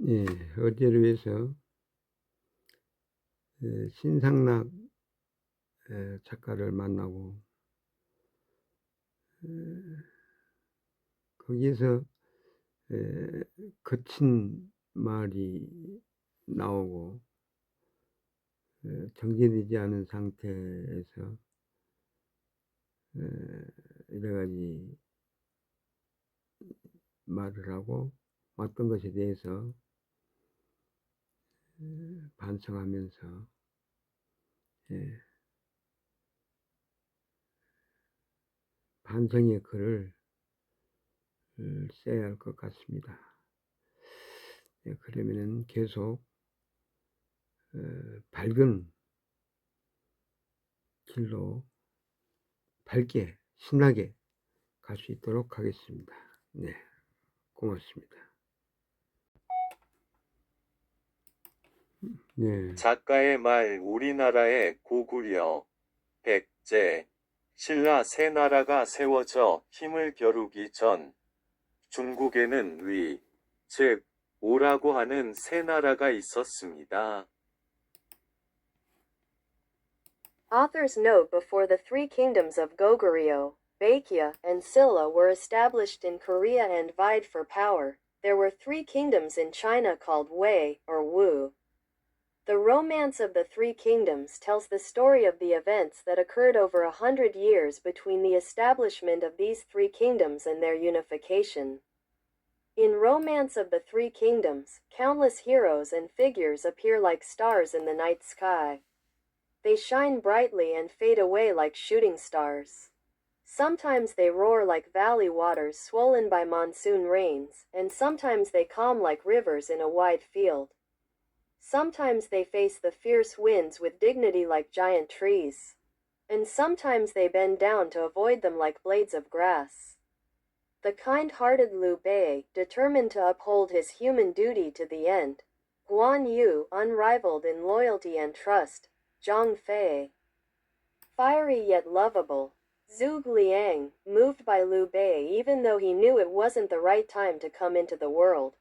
예, 어제를 위해서 신상락 작가를 만나고 거기에서 거친 말이 나오고 정제되지 않은 상태에서 여러 가지 말을 하고 어떤 것에 대해서 반성하면서 반성의 글을 써야 할 것 같습니다. 그러면은 계속 밝은 길로 밝게 신나게 갈 수 있도록 하겠습니다. 네, 고맙습니다. 네. 작가의 말 우리나라의 고구려, 백제, 신라 세 나라가 세워져 힘을 겨루기 전 중국에는 위, 즉 오라고 하는 세 나라가 있었습니다. Author's note: before the three kingdoms of Goguryeo, Baekje, and Silla were established in Korea and vied for power, there were three kingdoms in China called Wei, or Wu. The Romance of the Three Kingdoms tells the story of the events that occurred over 100 years between the establishment of these three kingdoms and their unification. In Romance of the Three Kingdoms, countless heroes and figures appear like stars in the night sky. They shine brightly and fade away like shooting stars. Sometimes they roar like valley waters swollen by monsoon rains, and sometimes they calm like rivers in a wide field. Sometimes they face the fierce winds with dignity like giant trees, and sometimes they bend down to avoid them like blades of grass. The kind-hearted Liu Bei, determined to uphold his human duty to the end. Guan Yu, unrivaled in loyalty and trust. Zhang Fei, fiery yet lovable. Zhuge Liang, moved by Liu Bei even though he knew it wasn't the right time to come into the world.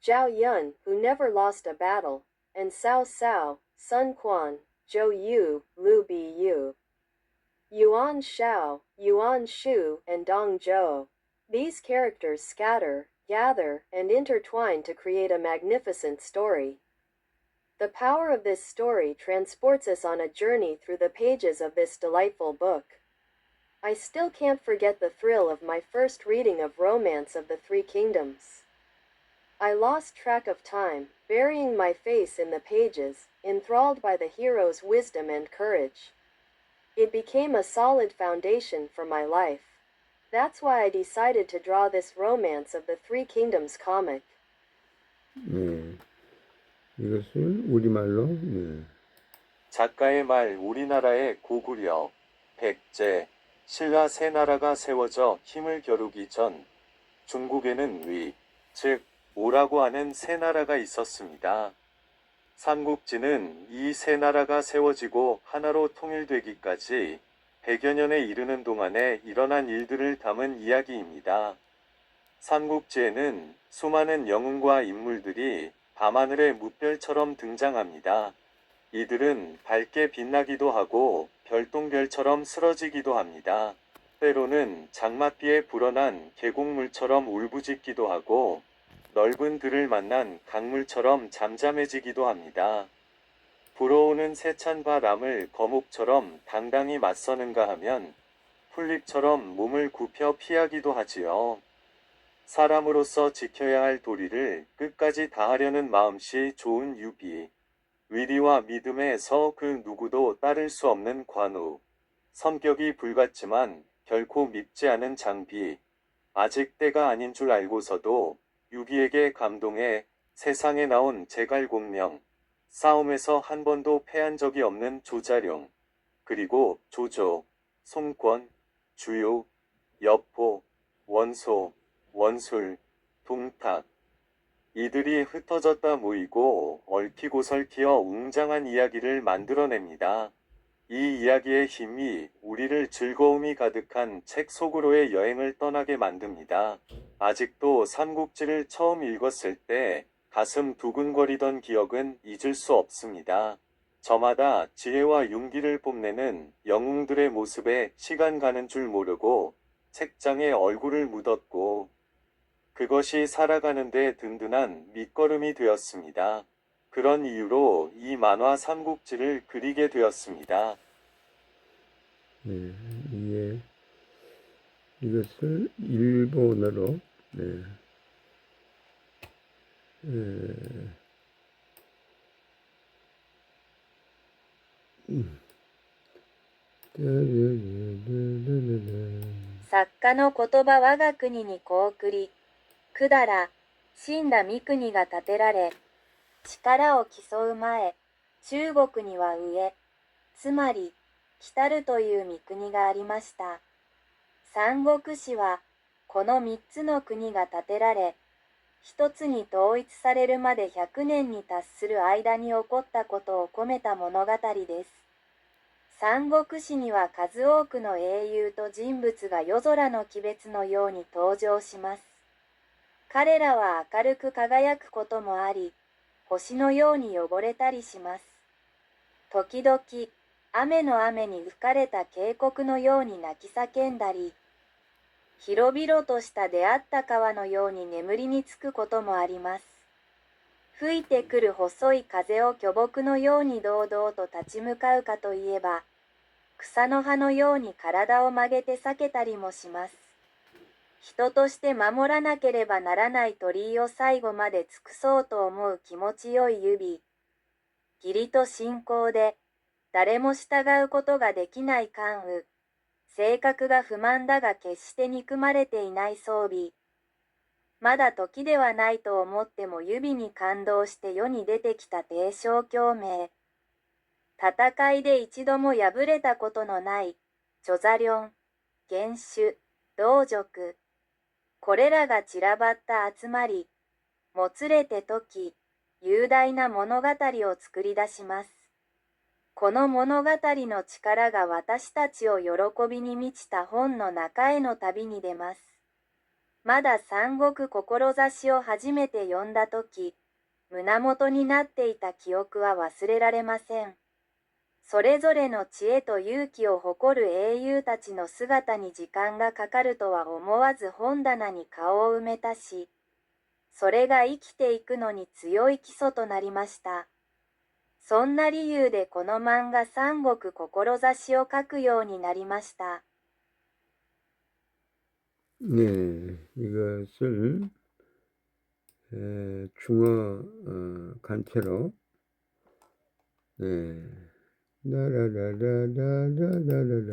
Zhao Yun, who never lost a battle. And Cao Cao, Sun Quan, Zhou Yu, Liu Biyu, Yuan Shao, Yuan Shu, and Dong Zhou. These characters scatter, gather, and intertwine to create a magnificent story. The power of this story transports us on a journey through the pages of this delightful book. I still can't forget the thrill of my first reading of Romance of the Three Kingdoms. I lost track of time, burying my face in the pages, enthralled by the hero's wisdom and courage. It became a solid foundation for my life. That's why I decided to draw this Romance of the Three Kingdoms comic. 네, 이것을 우리말로 작가의 말 우리나라의 고구려, 백제, 신라 세 나라가 세워져 힘을 겨루기 전 중국에는 위, 즉 오라고 하는 세 나라가 있었습니다. 삼국지는 이 세 나라가 세워지고 하나로 통일되기까지 100여 년에 이르는 동안에 일어난 일들을 담은 이야기입니다. 삼국지에는 수많은 영웅과 인물들이 밤하늘의 무별처럼 등장합니다. 이들은 밝게 빛나기도 하고 별똥별처럼 쓰러지기도 합니다. 때로는 장맛비에 불어난 계곡물처럼 울부짖기도 하고 넓은 들을 만난 강물처럼 잠잠해지기도 합니다. 불어오는 세찬 바람을 거목처럼 당당히 맞서는가 하면 풀잎처럼 몸을 굽혀 피하기도 하지요. 사람으로서 지켜야 할 도리를 끝까지 다하려는 마음씨 좋은 유비, 위리와 믿음에서 그 누구도 따를 수 없는 관우, 성격이 불같지만 결코 밉지 않은 장비, 아직 때가 아닌 줄 알고서도 유비에게 감동해 세상에 나온 제갈공명, 싸움에서 한 번도 패한 적이 없는 조자룡, 그리고 조조, 송권, 주요, 여포, 원소, 원술, 동탁. 이들이 흩어졌다 모이고 얽히고 설키어 웅장한 이야기를 만들어냅니다. 이 이야기의 힘이 우리를 즐거움이 가득한 책 속으로의 여행을 떠나게 만듭니다. 아직도 삼국지를 처음 읽었을 때 가슴 두근거리던 기억은 잊을 수 없습니다. 저마다 지혜와 용기를 뽐내는 영웅들의 모습에 시간 가는 줄 모르고 책장에 얼굴을 묻었고 그것이 살아가는데 든든한 밑거름이 되었습니다. 그런 이유로 이 만화 삼국지를 그리게 되었습니다. 네, 이것을 일본어로, 네,作家の言葉我が国にこうくり、百済、死んだ三国が建てられ、力を競う前、中国には上、つまり、来たるという三国がありました。三国志は、この三つの国が建てられ、一つに統一されるまで100年に達する間に起こったことを込めた物語です。三国志には数多くの英雄と人物が夜空の鬼別のように登場します。彼らは明るく輝くこともあり、星のように汚れたりします。時々、雨の雨に吹かれた渓谷のように泣き叫んだり、広々とした出会った川のように眠りにつくこともあります。吹いてくる細い風を巨木のように堂々と立ち向かうかといえば、草の葉のように体を曲げて避けたりもします。人として守らなければならない鳥居を最後まで尽くそうと思う気持ちよい指。義理と信仰で、誰も従うことができない関羽。性格が不満だが決して憎まれていない装備。まだ時ではないと思っても指に感動して世に出てきた帝将共鳴。戦いで一度も敗れたことのない、チョザリョン、元首、道塾。これらが散らばった集まり、もつれて解き、雄大な物語を作り出します。この物語の力が私たちを喜びに満ちた本の中への旅に出ます。まだ三国志を初めて読んだとき、胸元になっていた記憶は忘れられません。それぞれの知恵と勇気を誇る英雄たちの姿に時間がかかるとは思わず本棚に顔を埋めたし、それが生きていくのに強い基礎となりました。そんな理由でこの漫画三国志を書くようになりました。 네, 이것을 중어 간체로, 네,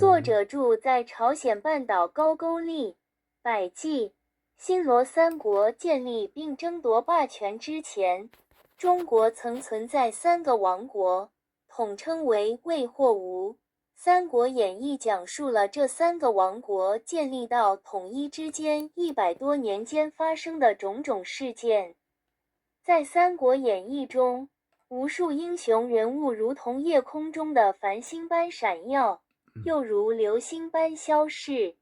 作者住在朝鲜半岛高句丽、百济、新罗三国建立并争夺霸权之前，中国曾存在3个王国，统称为魏或吴。《三国演义》讲述了这3个王国建立到统一之间100多年间发生的种种事件。在《三国演义》中，无数英雄人物如同夜空中的繁星般闪耀，又如流星般消逝。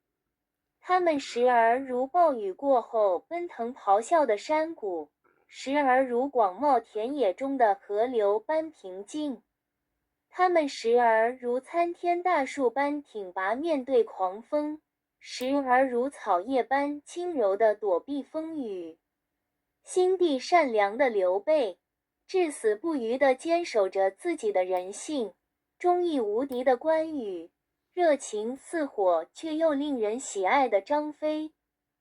他们时而如暴雨过后奔腾咆哮的山谷，时而如广袤田野中的河流般平静。他们时而如参天大树般挺拔面对狂风，时而如草叶般轻柔地躲避风雨。心地善良的刘备，至死不渝地坚守着自己的人性；忠义无敌的关羽，热情似火却又令人喜爱的张飞，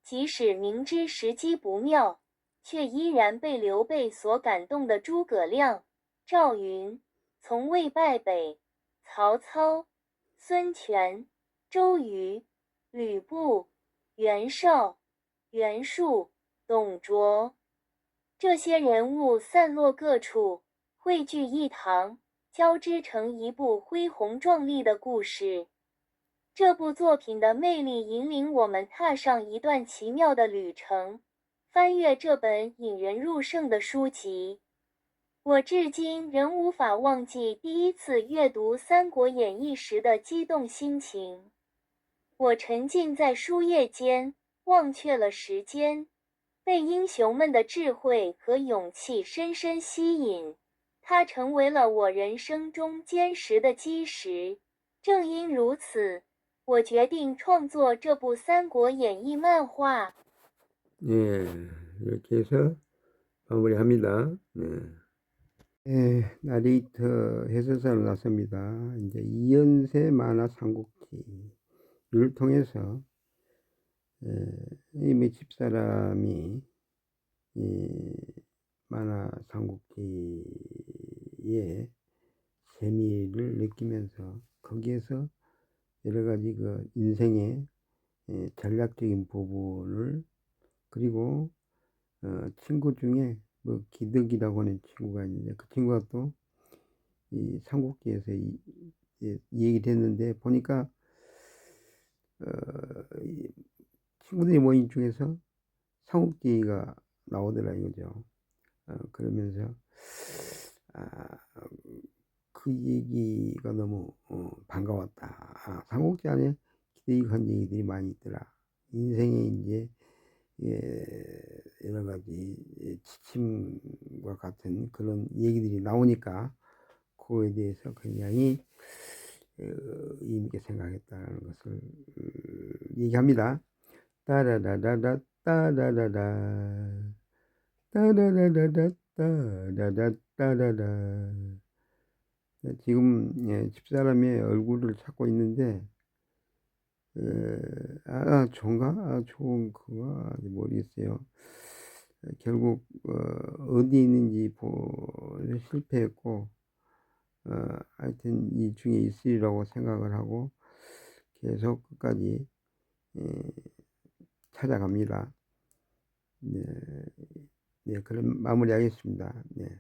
即使明知时机不妙，却依然被刘备所感动的诸葛亮、赵云，从魏败北，曹操、孙权、周瑜、吕布、袁绍、袁术、董卓，这些人物散落各处，汇聚一堂，交织成一部恢宏壮丽的故事。这部作品的魅力引领我们踏上一段奇妙的旅程，翻阅这本引人入胜的书籍。我至今仍无法忘记第一次阅读《三国演义》时的激动心情。我沉浸在书页间，忘却了时间，被英雄们的智慧和勇气深深吸引，它成为了我人生中坚实的基石。正因如此，我决定创作这部《三国演义》漫画。 예, 이렇게 해서 마무리합니다. 네. 예, 나레이터 해설사로 나섭니다. 이제 이연세 만화 삼국지를 통해서 이 집사람이 이 만화 삼국지의 재미를 느끼면서 거기에서 여러 가지 그 인생의 전략적인 부분을 그리고 친구 중에 뭐 기덕이라고 하는 친구가 있는데 그 친구가 또 이 삼국지에서 이 얘기를 했는데 보니까 이 친구들이 모인 중에서 삼국지가 나오더라 이거죠. 그러면서 그 얘기가 너무 반가웠다. 삼국지 안에 기대익한 얘기들이 많이 있더라. 인생에 이제 여러 가지 지침과 같은 그런 얘기들이 나오니까 그거에 대해서 굉장히 의미 있게 생각했다는 것을 얘기합니다. 따라라라라 따라라라 따라라라라 따라라 따라라. 지금 집사람의 얼굴을 찾고 있는데 좋은가? 좋은 그거 모르겠어요. 결국 어디 있는지 실패했고 하여튼 이 중에 있으리라고 생각을 하고 계속 끝까지 찾아갑니다. 네, 그럼 마무리하겠습니다. 네.